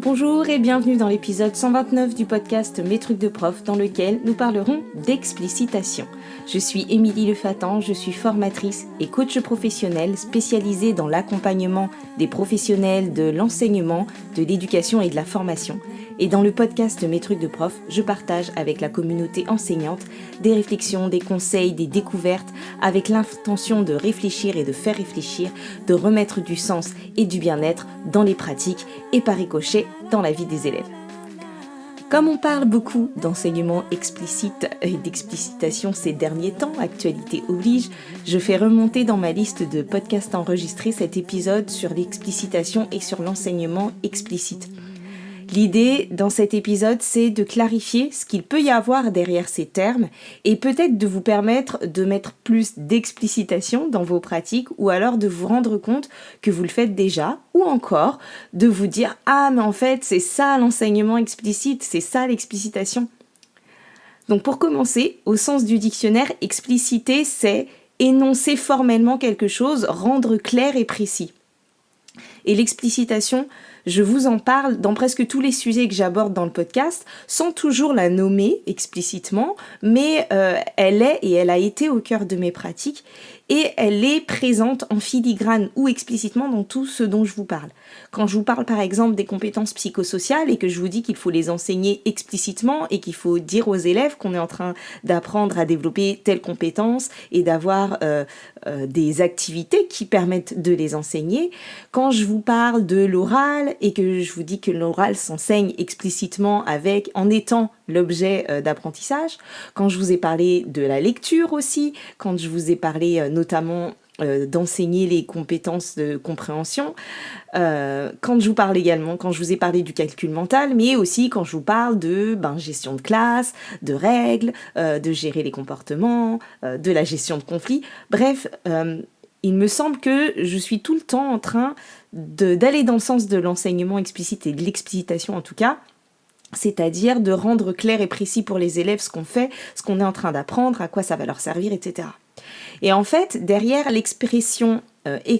Bonjour et bienvenue dans l'épisode 129 du podcast Mes trucs de prof dans lequel nous parlerons d'explicitation. Je suis Émilie Lefatan, je suis formatrice et coach professionnel spécialisée dans l'accompagnement des professionnels de l'enseignement, de l'éducation et de la formation. Et dans le podcast Mes trucs de prof, je partage avec la communauté enseignante des réflexions, des conseils, des découvertes avec l'intention de réfléchir et de faire réfléchir, de remettre du sens et du bien-être dans les pratiques et par ricochet dans la vie des élèves. Comme on parle beaucoup d'enseignement explicite et d'explicitation ces derniers temps, actualité oblige, je fais remonter dans ma liste de podcasts enregistrés cet épisode sur l'explicitation et sur l'enseignement explicite. L'idée dans cet épisode, c'est de clarifier ce qu'il peut y avoir derrière ces termes et peut-être de vous permettre de mettre plus d'explicitation dans vos pratiques ou alors de vous rendre compte que vous le faites déjà ou encore de vous dire « Ah, mais en fait, c'est ça l'enseignement explicite, c'est ça l'explicitation ». Donc pour commencer, au sens du dictionnaire, expliciter, c'est énoncer formellement quelque chose, rendre clair et précis. Et l'explicitation, je vous en parle dans presque tous les sujets que j'aborde dans le podcast, sans toujours la nommer explicitement, mais elle est et elle a été au cœur de mes pratiques et elle est présente en filigrane ou explicitement dans tout ce dont je vous parle. Quand je vous parle par exemple des compétences psychosociales et que je vous dis qu'il faut les enseigner explicitement et qu'il faut dire aux élèves qu'on est en train d'apprendre à développer telle compétence et d'avoir des activités qui permettent de les enseigner, quand je vous parle de l'oral et que je vous dis que l'oral s'enseigne explicitement en étant l'objet d'apprentissage, quand je vous ai parlé de la lecture aussi, quand je vous ai parlé notamment d'enseigner les compétences de compréhension, quand je vous ai parlé du calcul mental, mais aussi quand je vous parle de gestion de classe, de règles, de gérer les comportements, de la gestion de conflits, bref, il me semble que je suis tout le temps en train d'aller dans le sens de l'enseignement explicite et de l'explicitation en tout cas, c'est-à-dire de rendre clair et précis pour les élèves ce qu'on fait, ce qu'on est en train d'apprendre, à quoi ça va leur servir, etc. Et en fait, derrière l'expression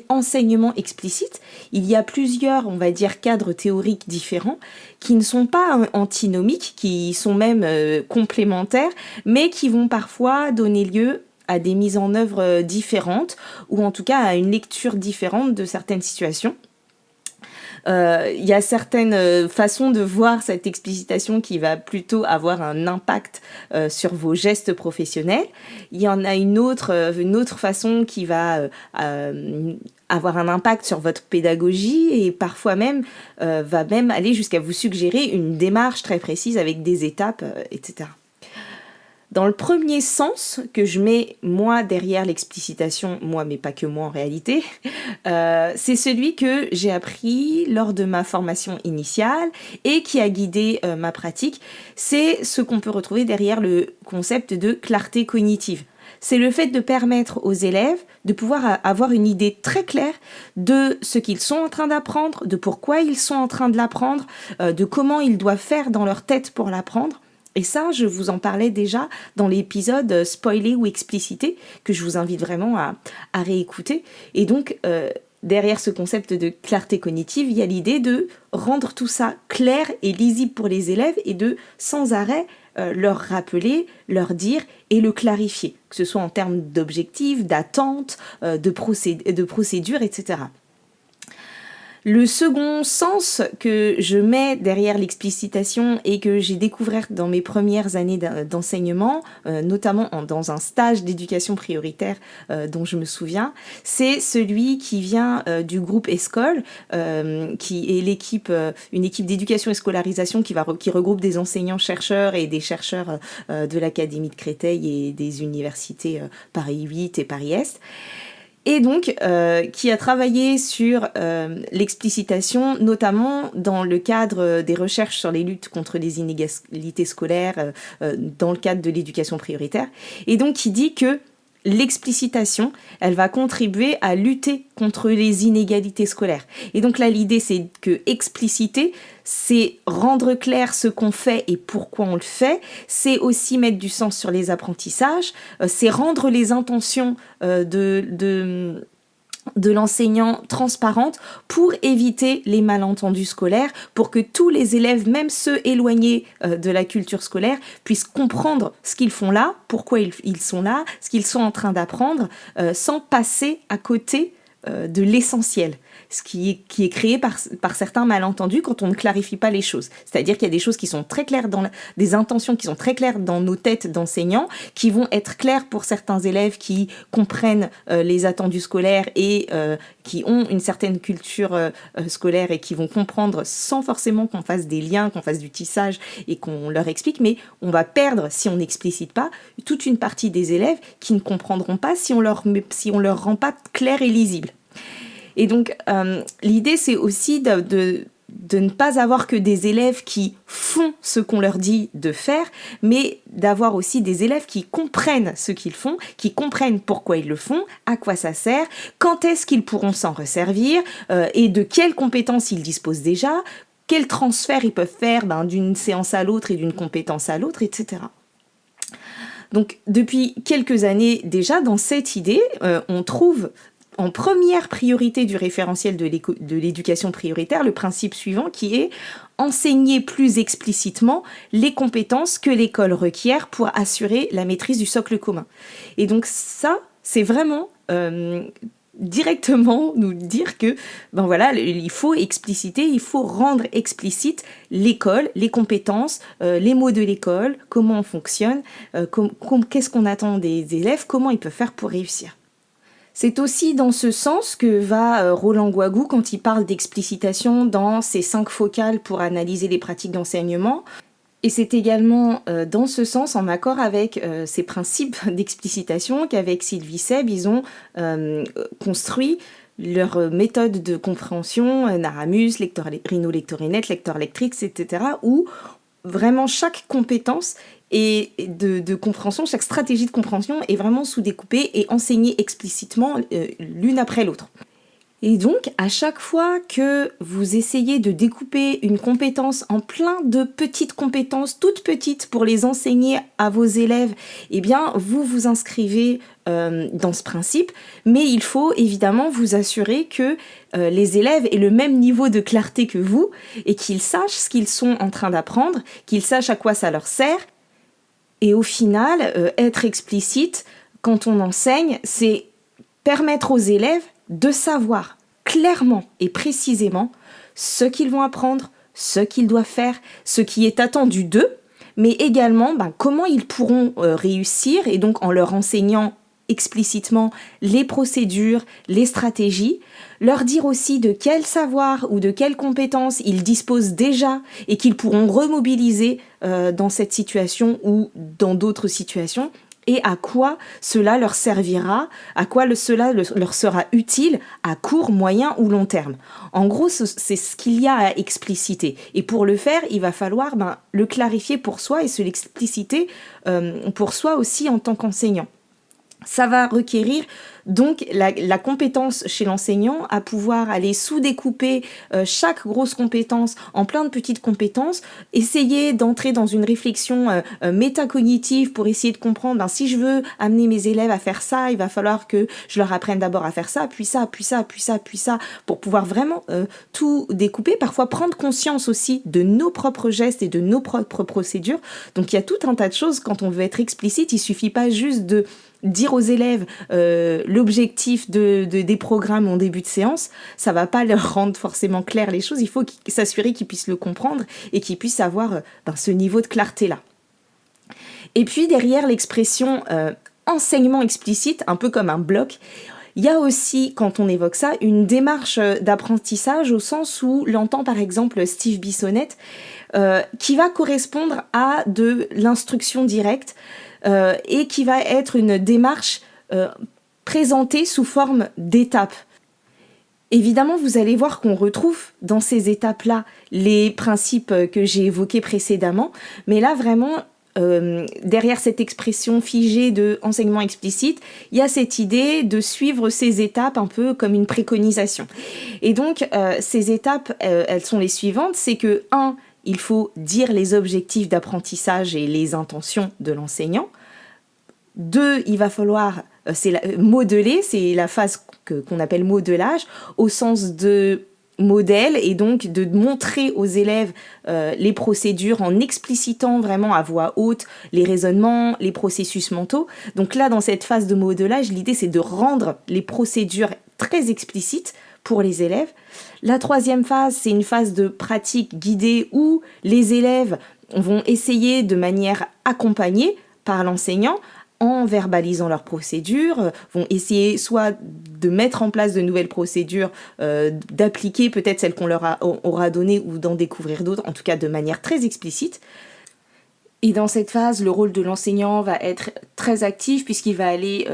enseignement explicite, il y a plusieurs, on va dire, cadres théoriques différents qui ne sont pas antinomiques, qui sont même complémentaires, mais qui vont parfois donner lieu à des mises en œuvre différentes, ou en tout cas à une lecture différente de certaines situations. Il y a certaines façons de voir cette explicitation qui va plutôt avoir un impact sur vos gestes professionnels. Il y en a une autre façon qui va avoir un impact sur votre pédagogie et parfois même va même aller jusqu'à vous suggérer une démarche très précise avec des étapes, etc. Dans le premier sens que je mets, moi, derrière l'explicitation, moi, mais pas que moi en réalité, c'est celui que j'ai appris lors de ma formation initiale et qui a guidé ma pratique. C'est ce qu'on peut retrouver derrière le concept de clarté cognitive. C'est le fait de permettre aux élèves de pouvoir avoir une idée très claire de ce qu'ils sont en train d'apprendre, de pourquoi ils sont en train de l'apprendre, de comment ils doivent faire dans leur tête pour l'apprendre. Et ça, je vous en parlais déjà dans l'épisode spoilé ou explicité, que je vous invite vraiment à réécouter. Et donc, derrière ce concept de clarté cognitive, il y a l'idée de rendre tout ça clair et lisible pour les élèves et de, sans arrêt, leur rappeler, leur dire et le clarifier, que ce soit en termes d'objectifs, d'attentes, de procédures, etc. Le second sens que je mets derrière l'explicitation et que j'ai découvert dans mes premières années d'enseignement, notamment dans un stage d'éducation prioritaire dont je me souviens, c'est celui qui vient du groupe ESCOL, qui est une équipe d'éducation et scolarisation qui regroupe des enseignants-chercheurs et des chercheurs de l'Académie de Créteil et des universités Paris 8 et Paris Est. Et donc, qui a travaillé sur l'explicitation, notamment dans le cadre des recherches sur les luttes contre les inégalités scolaires, dans le cadre de l'éducation prioritaire. Et donc, qui dit que l'explicitation, elle va contribuer à lutter contre les inégalités scolaires. Et donc là, l'idée, c'est que expliciter, c'est rendre clair ce qu'on fait et pourquoi on le fait. C'est aussi mettre du sens sur les apprentissages. C'est rendre les intentions de l'enseignant transparente pour éviter les malentendus scolaires, pour que tous les élèves, même ceux éloignés de la culture scolaire, puissent comprendre ce qu'ils font là, pourquoi ils sont là, ce qu'ils sont en train d'apprendre, sans passer à côté de l'essentiel, ce qui est créé par certains malentendus quand on ne clarifie pas les choses. C'est-à-dire qu'il y a des choses qui sont très claires, des intentions qui sont très claires dans nos têtes d'enseignants, qui vont être claires pour certains élèves qui comprennent les attendus scolaires et qui ont une certaine culture scolaire et qui vont comprendre sans forcément qu'on fasse des liens, qu'on fasse du tissage et qu'on leur explique, mais on va perdre, si on n'explicite pas, toute une partie des élèves qui ne comprendront pas si on leur rend pas clair et lisible. Et donc, l'idée, c'est aussi de ne pas avoir que des élèves qui font ce qu'on leur dit de faire, mais d'avoir aussi des élèves qui comprennent ce qu'ils font, qui comprennent pourquoi ils le font, à quoi ça sert, quand est-ce qu'ils pourront s'en resservir, et de quelles compétences ils disposent déjà, quels transferts ils peuvent faire d'une séance à l'autre et d'une compétence à l'autre, etc. Donc, depuis quelques années déjà, dans cette idée, on trouve en première priorité du référentiel de l'éducation prioritaire le principe suivant qui est enseigner plus explicitement les compétences que l'école requiert pour assurer la maîtrise du socle commun. Et donc ça, c'est vraiment directement nous dire que il faut expliciter, il faut rendre explicite l'école, les compétences, les mots de l'école, comment on fonctionne, qu'est-ce qu'on attend des élèves, comment ils peuvent faire pour réussir. C'est aussi dans ce sens que va Roland Guagou quand il parle d'explicitation dans ses 5 focales pour analyser les pratiques d'enseignement. Et c'est également dans ce sens, en accord avec ces principes d'explicitation, qu'avec Sylvie Seb, ils ont construit leur méthode de compréhension, Naramus, Rhino-Lectorinet, Lector-Lectrix, etc., où vraiment chaque compétence et de compréhension, chaque stratégie de compréhension est vraiment sous-découpée et enseignée explicitement l'une après l'autre. Et donc, à chaque fois que vous essayez de découper une compétence en plein de petites compétences, toutes petites, pour les enseigner à vos élèves, eh bien, vous vous inscrivez dans ce principe, mais il faut évidemment vous assurer que les élèves aient le même niveau de clarté que vous et qu'ils sachent ce qu'ils sont en train d'apprendre, qu'ils sachent à quoi ça leur sert. Et au final, être explicite, quand on enseigne, c'est permettre aux élèves de savoir clairement et précisément ce qu'ils vont apprendre, ce qu'ils doivent faire, ce qui est attendu d'eux, mais également comment ils pourront réussir, et donc en leur enseignant explicitement les procédures, les stratégies, leur dire aussi de quel savoir ou de quelles compétences ils disposent déjà et qu'ils pourront remobiliser dans cette situation ou dans d'autres situations, et à quoi cela leur servira, à quoi cela leur sera utile à court, moyen ou long terme. En gros, c'est ce qu'il y a à expliciter. Et pour le faire, il va falloir le clarifier pour soi et se l'expliciter pour soi aussi en tant qu'enseignant. Ça va requérir donc la compétence chez l'enseignant à pouvoir aller sous-découper chaque grosse compétence en plein de petites compétences, essayer d'entrer dans une réflexion métacognitive pour essayer de comprendre, si je veux amener mes élèves à faire ça, il va falloir que je leur apprenne d'abord à faire ça, puis ça, puis ça, puis ça, puis ça, pour pouvoir vraiment tout découper, parfois prendre conscience aussi de nos propres gestes et de nos propres procédures. Donc il y a tout un tas de choses quand on veut être explicite, il suffit pas juste de dire aux élèves l'objectif des programmes en début de séance, ça va pas leur rendre forcément clair les choses, il faut s'assurer qu'ils puissent le comprendre et qu'ils puissent avoir ce niveau de clarté-là. Et puis derrière l'expression enseignement explicite, un peu comme un bloc, il y a aussi, quand on évoque ça, une démarche d'apprentissage au sens où l'entend par exemple Steve Bissonnette, qui va correspondre à de l'instruction directe, et qui va être une démarche présentée sous forme d'étapes. Évidemment, vous allez voir qu'on retrouve dans ces étapes-là les principes que j'ai évoqués précédemment, mais là vraiment, derrière cette expression figée de enseignement explicite, il y a cette idée de suivre ces étapes un peu comme une préconisation. Et donc, ces étapes, elles sont les suivantes, c'est que 1, il faut dire les objectifs d'apprentissage et les intentions de l'enseignant. 2, il va falloir modeler, c'est la phase qu'on appelle modelage, au sens de modèle, et donc de montrer aux élèves les procédures en explicitant vraiment à voix haute les raisonnements, les processus mentaux. Donc là, dans cette phase de modelage, l'idée c'est de rendre les procédures très explicites pour les élèves. La troisième phase, c'est une phase de pratique guidée où les élèves vont essayer de manière accompagnée par l'enseignant, en verbalisant leurs procédures, vont essayer soit de mettre en place de nouvelles procédures, d'appliquer peut-être celles qu'on leur aura données ou d'en découvrir d'autres, en tout cas de manière très explicite. Et dans cette phase, le rôle de l'enseignant va être très actif puisqu'il va aller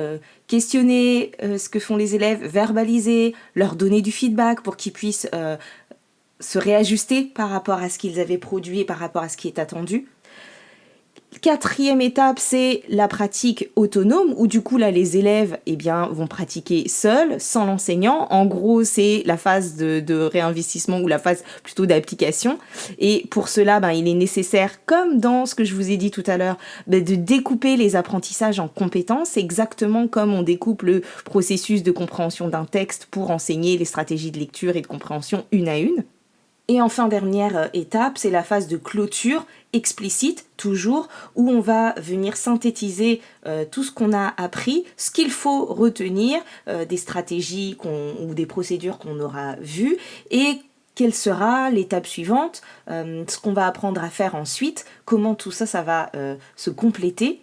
questionner ce que font les élèves, verbaliser, leur donner du feedback pour qu'ils puissent se réajuster par rapport à ce qu'ils avaient produit et par rapport à ce qui est attendu. Quatrième étape, c'est la pratique autonome, où du coup là les élèves vont pratiquer seuls, sans l'enseignant. En gros, c'est la phase de réinvestissement ou la phase plutôt d'application. Et pour cela, il est nécessaire, comme dans ce que je vous ai dit tout à l'heure, de découper les apprentissages en compétences, exactement comme on découpe le processus de compréhension d'un texte pour enseigner les stratégies de lecture et de compréhension une à une. Et enfin, dernière étape, c'est la phase de clôture explicite, toujours, où on va venir synthétiser tout ce qu'on a appris, ce qu'il faut retenir, des stratégies ou des procédures qu'on aura vues, et quelle sera l'étape suivante, ce qu'on va apprendre à faire ensuite, comment tout ça, ça va se compléter.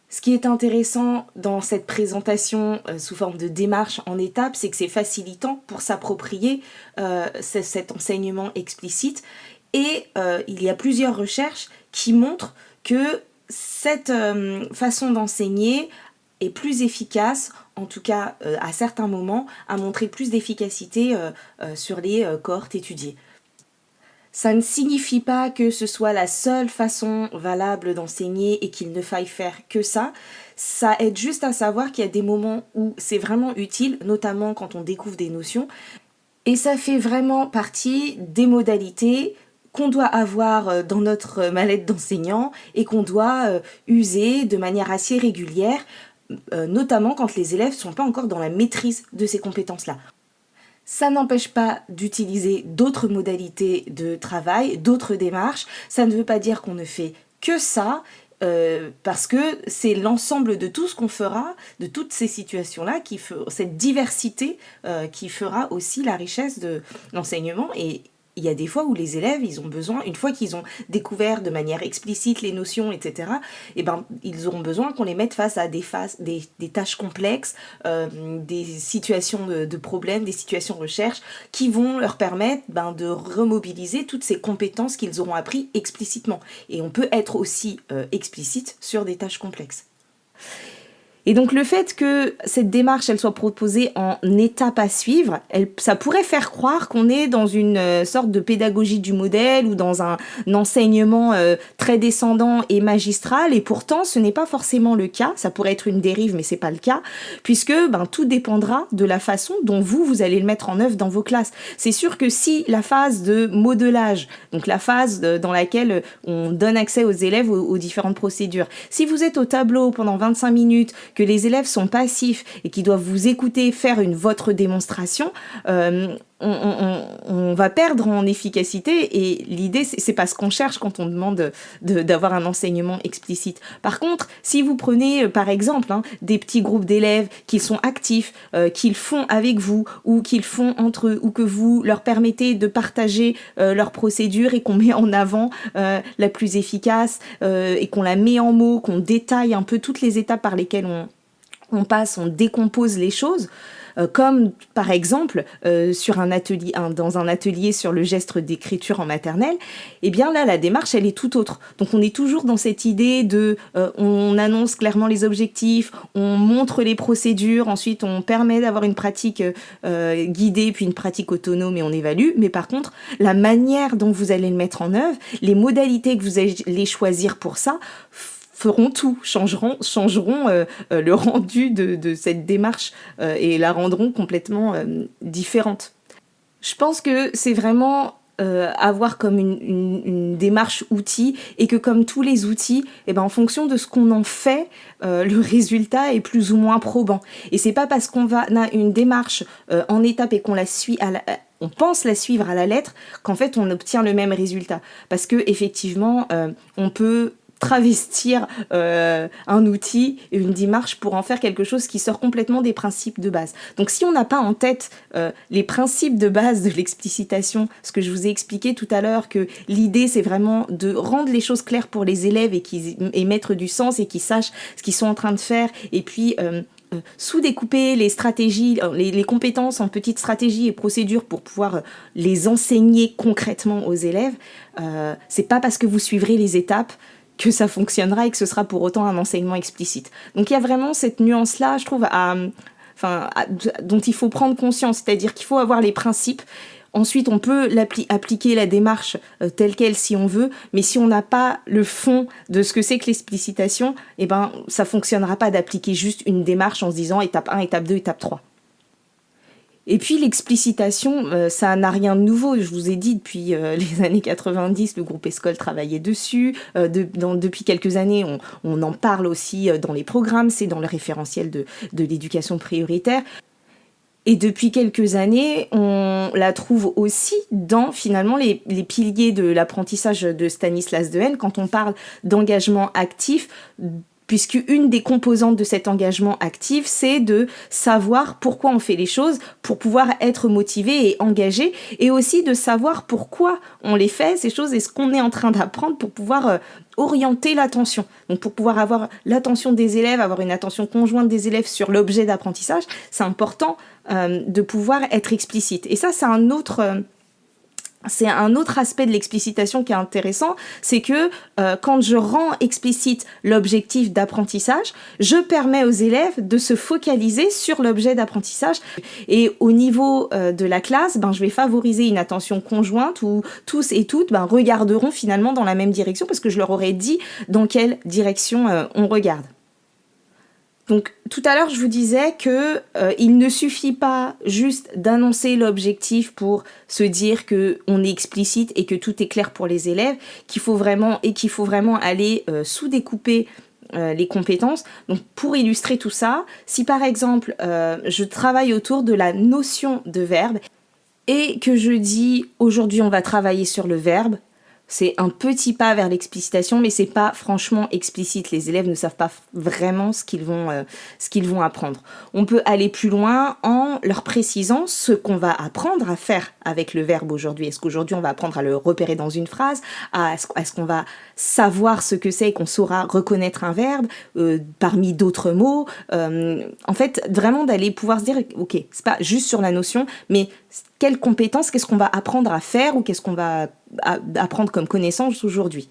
Ce qui est intéressant dans cette présentation sous forme de démarche en étapes, c'est que c'est facilitant pour s'approprier cet enseignement explicite. Et il y a plusieurs recherches qui montrent que cette façon d'enseigner est plus efficace, en tout cas à certains moments, a montré plus d'efficacité sur les cohortes étudiées. Ça ne signifie pas que ce soit la seule façon valable d'enseigner et qu'il ne faille faire que ça. Ça aide juste à savoir qu'il y a des moments où c'est vraiment utile, notamment quand on découvre des notions. Et ça fait vraiment partie des modalités qu'on doit avoir dans notre mallette d'enseignant et qu'on doit user de manière assez régulière, notamment quand les élèves ne sont pas encore dans la maîtrise de ces compétences-là. Ça n'empêche pas d'utiliser d'autres modalités de travail, d'autres démarches. Ça ne veut pas dire qu'on ne fait que ça, parce que c'est l'ensemble de tout ce qu'on fera, de toutes ces situations-là, cette diversité qui fera aussi la richesse de l'enseignement. Et il y a des fois où les élèves, ils ont besoin, une fois qu'ils ont découvert de manière explicite les notions, etc., ils auront besoin qu'on les mette face à des tâches complexes, des situations de problèmes, des situations de recherche, qui vont leur permettre de remobiliser toutes ces compétences qu'ils auront appris explicitement. Et on peut être aussi explicite sur des tâches complexes. Et donc le fait que cette démarche elle soit proposée en étapes à suivre, ça pourrait faire croire qu'on est dans une sorte de pédagogie du modèle ou dans un enseignement très descendant et magistral, et pourtant ce n'est pas forcément le cas. Ça pourrait être une dérive, mais c'est pas le cas, puisque tout dépendra de la façon dont vous allez le mettre en œuvre dans vos classes. C'est sûr que si la phase de modelage, donc la phase dans laquelle on donne accès aux élèves aux différentes procédures, si vous êtes au tableau pendant 25 minutes, que les élèves sont passifs et qu'ils doivent vous écouter faire votre démonstration, on va perdre en efficacité, et l'idée, c'est pas ce qu'on cherche quand on demande d'avoir un enseignement explicite. Par contre, si vous prenez, par exemple, des petits groupes d'élèves qui sont actifs, qu'ils font avec vous ou qu'ils font entre eux, ou que vous leur permettez de partager leurs procédures et qu'on met en avant la plus efficace et qu'on la met en mots, qu'on détaille un peu toutes les étapes par lesquelles on passe, on décompose les choses, comme par exemple dans un atelier sur le geste d'écriture en maternelle, et bien là la démarche elle est tout autre. Donc on est toujours dans cette idée de on annonce clairement les objectifs, on montre les procédures, ensuite on permet d'avoir une pratique guidée puis une pratique autonome et on évalue. Mais par contre la manière dont vous allez le mettre en œuvre, les modalités que vous allez choisir pour ça feront tout, changeront le rendu de cette démarche et la rendront complètement différente. Je pense que c'est vraiment avoir comme une démarche outil, et que comme tous les outils, en fonction de ce qu'on en fait, le résultat est plus ou moins probant. Et c'est pas parce qu'on a une démarche en étape et qu'on la suit on pense la suivre à la lettre qu'en fait on obtient le même résultat. Parce que effectivement, on peut travestir un outil, une démarche pour en faire quelque chose qui sort complètement des principes de base. Donc si on n'a pas en tête les principes de base de l'explicitation, ce que je vous ai expliqué tout à l'heure, que l'idée c'est vraiment de rendre les choses claires pour les élèves et mettre du sens et qu'ils sachent ce qu'ils sont en train de faire, et puis sous-découper les stratégies, les compétences en petites stratégies et procédures pour pouvoir les enseigner concrètement aux élèves, c'est pas parce que vous suivrez les étapes que ça fonctionnera et que ce sera pour autant un enseignement explicite. Donc il y a vraiment cette nuance-là, je trouve, dont il faut prendre conscience, c'est-à-dire qu'il faut avoir les principes. Ensuite, on peut appliquer la démarche telle quelle si on veut, mais si on n'a pas le fond de ce que c'est que l'explicitation, ça ne fonctionnera pas d'appliquer juste une démarche en se disant étape 1, étape 2, étape 3. Et puis l'explicitation, ça n'a rien de nouveau. Je vous ai dit, depuis les années 90, le groupe Escole travaillait dessus. Depuis quelques années, on en parle aussi dans les programmes, c'est dans le référentiel de l'éducation prioritaire. Et depuis quelques années, on la trouve aussi dans finalement les piliers de l'apprentissage de Stanislas Dehaene, quand on parle d'engagement actif, puisque une des composantes de cet engagement actif, c'est de savoir pourquoi on fait les choses pour pouvoir être motivé et engagé, et aussi de savoir pourquoi on les fait, ces choses, et ce qu'on est en train d'apprendre pour pouvoir orienter l'attention. Donc pour pouvoir avoir l'attention des élèves, avoir une attention conjointe des élèves sur l'objet d'apprentissage, c'est important de pouvoir être explicite. Et ça, c'est un autre aspect de l'explicitation qui est intéressant, c'est que quand je rends explicite l'objectif d'apprentissage, je permets aux élèves de se focaliser sur l'objet d'apprentissage. Et au niveau de la classe, je vais favoriser une attention conjointe où tous et toutes regarderont finalement dans la même direction, parce que je leur aurais dit dans quelle direction on regarde. Donc tout à l'heure, je vous disais que il ne suffit pas juste d'annoncer l'objectif pour se dire que on est explicite et que tout est clair pour les élèves, qu'il faut vraiment aller sous-découper les compétences. Donc pour illustrer tout ça, si par exemple je travaille autour de la notion de verbe et que je dis aujourd'hui on va travailler sur le verbe, c'est un petit pas vers l'explicitation, mais c'est pas franchement explicite. Les élèves ne savent pas vraiment ce qu'ils vont apprendre. On peut aller plus loin en leur précisant ce qu'on va apprendre à faire avec le verbe aujourd'hui. Est-ce qu'aujourd'hui on va apprendre à le repérer dans une phrase? Est-ce qu'on va savoir ce que c'est et qu'on saura reconnaître un verbe parmi d'autres mots? En fait, vraiment d'aller pouvoir se dire, ok, c'est pas juste sur la notion, mais quelles compétences, qu'est-ce qu'on va apprendre à faire ou qu'est-ce qu'on va apprendre comme connaissance aujourd'hui.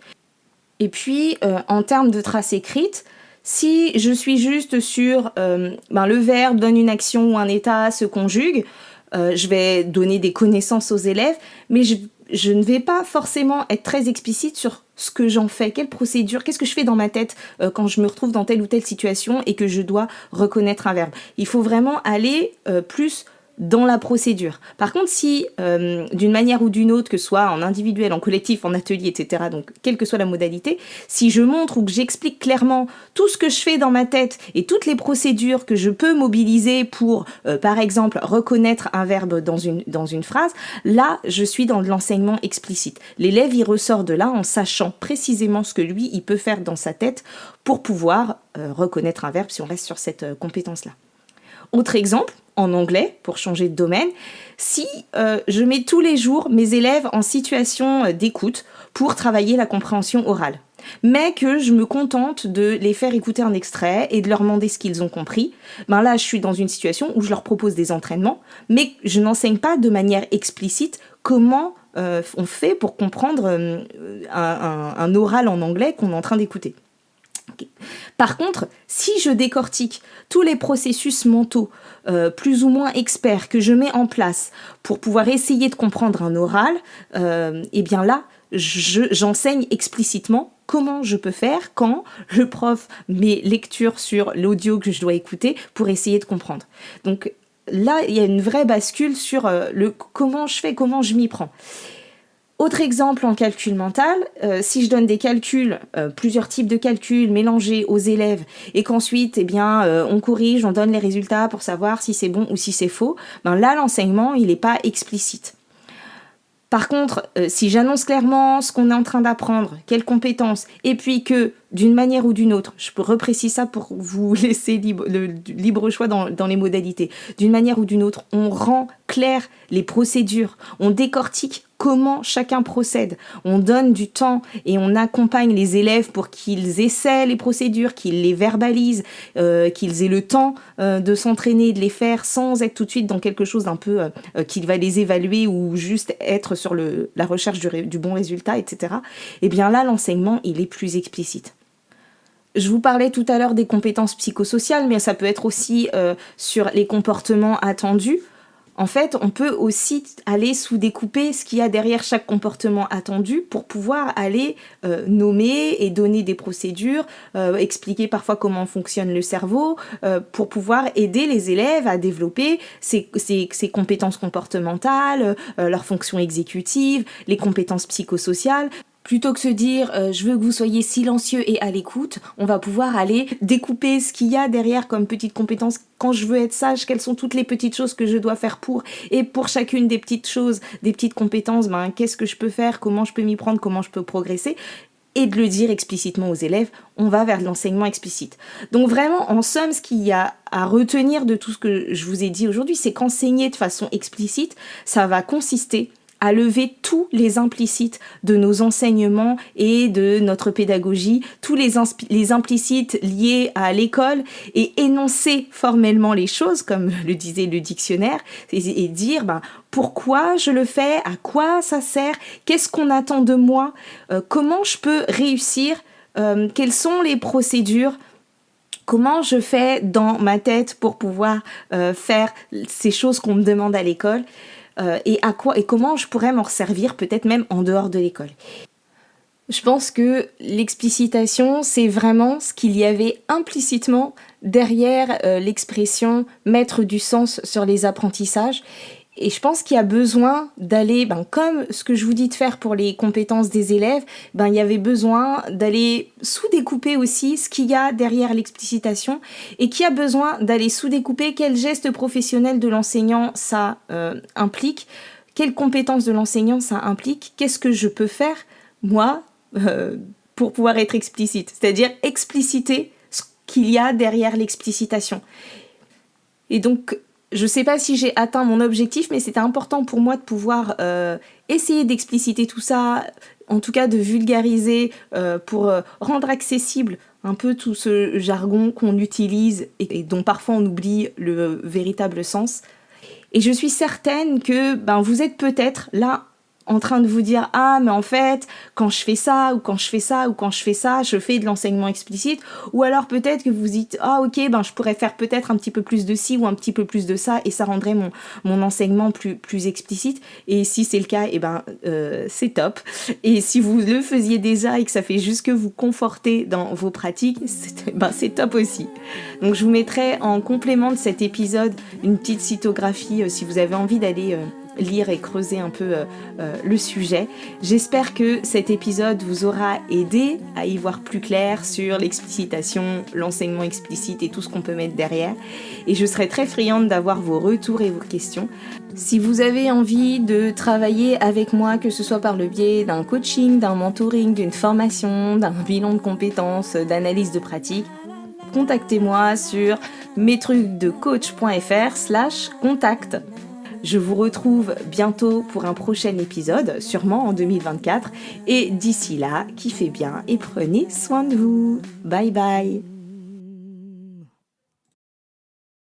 Et puis, en termes de traces écrites, si je suis juste sur le verbe donne une action ou un état, se conjugue, je vais donner des connaissances aux élèves, mais je ne vais pas forcément être très explicite sur ce que j'en fais, quelle procédure, qu'est-ce que je fais dans ma tête quand je me retrouve dans telle ou telle situation et que je dois reconnaître un verbe. Il faut vraiment aller plus dans la procédure. Par contre, si d'une manière ou d'une autre, que ce soit en individuel, en collectif, en atelier, etc., donc quelle que soit la modalité, si je montre ou que j'explique clairement tout ce que je fais dans ma tête et toutes les procédures que je peux mobiliser pour, par exemple, reconnaître un verbe dans une phrase, là, je suis dans de l'enseignement explicite. L'élève, il ressort de là en sachant précisément ce que lui, il peut faire dans sa tête pour pouvoir reconnaître un verbe si on reste sur cette compétence-là. Autre exemple, en anglais, pour changer de domaine, si je mets tous les jours mes élèves en situation d'écoute pour travailler la compréhension orale, mais que je me contente de les faire écouter un extrait et de leur demander ce qu'ils ont compris, là je suis dans une situation où je leur propose des entraînements, mais je n'enseigne pas de manière explicite comment on fait pour comprendre un oral en anglais qu'on est en train d'écouter. Okay. Par contre, si je décortique tous les processus mentaux plus ou moins experts que je mets en place pour pouvoir essayer de comprendre un oral, et bien là, j'enseigne explicitement comment je peux faire quand le prof met lecture sur l'audio que je dois écouter pour essayer de comprendre. Donc là, il y a une vraie bascule sur le comment je fais, comment je m'y prends. Autre exemple en calcul mental, si je donne des calculs, plusieurs types de calculs mélangés aux élèves et qu'ensuite on corrige, on donne les résultats pour savoir si c'est bon ou si c'est faux, là l'enseignement il n'est pas explicite. Par contre, si j'annonce clairement ce qu'on est en train d'apprendre, quelles compétences, et puis que d'une manière ou d'une autre, je reprécise ça pour vous laisser le libre choix dans les modalités, d'une manière ou d'une autre, on rend clair les procédures, on décortique comment chacun procède, on donne du temps et on accompagne les élèves pour qu'ils essaient les procédures, qu'ils les verbalisent, qu'ils aient le temps de s'entraîner, de les faire sans être tout de suite dans quelque chose d'un peu qu'il va les évaluer ou juste être sur la recherche du bon résultat, etc. Et bien là, l'enseignement, il est plus explicite. Je vous parlais tout à l'heure des compétences psychosociales, mais ça peut être aussi sur les comportements attendus. En fait, on peut aussi aller sous-découper ce qu'il y a derrière chaque comportement attendu pour pouvoir aller nommer et donner des procédures, expliquer parfois comment fonctionne le cerveau, pour pouvoir aider les élèves à développer ces compétences comportementales, leurs fonctions exécutives, les compétences psychosociales. Plutôt que se dire je veux que vous soyez silencieux et à l'écoute, on va pouvoir aller découper ce qu'il y a derrière comme petites compétences. Quand je veux être sage, quelles sont toutes les petites choses que je dois faire pour. Et pour chacune des petites choses, des petites compétences, qu'est-ce que je peux faire, comment je peux m'y prendre, comment je peux progresser. Et de le dire explicitement aux élèves, on va vers l'enseignement explicite. Donc vraiment, en somme, ce qu'il y a à retenir de tout ce que je vous ai dit aujourd'hui, c'est qu'enseigner de façon explicite, ça va consister à lever tous les implicites de nos enseignements et de notre pédagogie, tous les implicites liés à l'école et énoncer formellement les choses, comme le disait le dictionnaire, et dire pourquoi je le fais, à quoi ça sert, qu'est-ce qu'on attend de moi, comment je peux réussir, quelles sont les procédures, comment je fais dans ma tête pour pouvoir faire ces choses qu'on me demande à l'école. Et comment je pourrais m'en servir peut-être même en dehors de l'école. Je pense que l'explicitation, c'est vraiment ce qu'il y avait implicitement derrière l'expression mettre du sens sur les apprentissages. Et je pense qu'il y a besoin d'aller, comme ce que je vous dis de faire pour les compétences des élèves, il y avait besoin d'aller sous-découper aussi ce qu'il y a derrière l'explicitation et qu'il y a besoin d'aller sous-découper quels gestes professionnels de l'enseignant ça implique, quelles compétences de l'enseignant ça implique, qu'est-ce que je peux faire, moi, pour pouvoir être explicite. C'est-à-dire expliciter ce qu'il y a derrière l'explicitation. Et donc, je ne sais pas si j'ai atteint mon objectif, mais c'était important pour moi de pouvoir essayer d'expliciter tout ça, en tout cas de vulgariser pour rendre accessible un peu tout ce jargon qu'on utilise et dont parfois on oublie le véritable sens. Et je suis certaine que vous êtes peut-être là en train de vous dire « Ah, mais en fait, quand je fais ça, ou quand je fais ça, ou quand je fais ça, je fais de l'enseignement explicite. » Ou alors peut-être que vous dites « Ah, ok, je pourrais faire peut-être un petit peu plus de ci ou un petit peu plus de ça, et ça rendrait mon enseignement plus explicite. » Et si c'est le cas, c'est top. Et si vous le faisiez déjà et que ça fait juste que vous conforter dans vos pratiques, c'est top aussi. Donc je vous mettrai en complément de cet épisode une petite cytographie si vous avez envie d'aller lire et creuser un peu le sujet. J'espère que cet épisode vous aura aidé à y voir plus clair sur l'explicitation, l'enseignement explicite et tout ce qu'on peut mettre derrière. Et je serai très friande d'avoir vos retours et vos questions. Si vous avez envie de travailler avec moi, que ce soit par le biais d'un coaching, d'un mentoring, d'une formation, d'un bilan de compétences, d'analyse de pratique, contactez-moi sur metrucsdecoach.fr/contact. Je vous retrouve bientôt pour un prochain épisode, sûrement en 2024. Et d'ici là, kiffez bien et prenez soin de vous. Bye bye.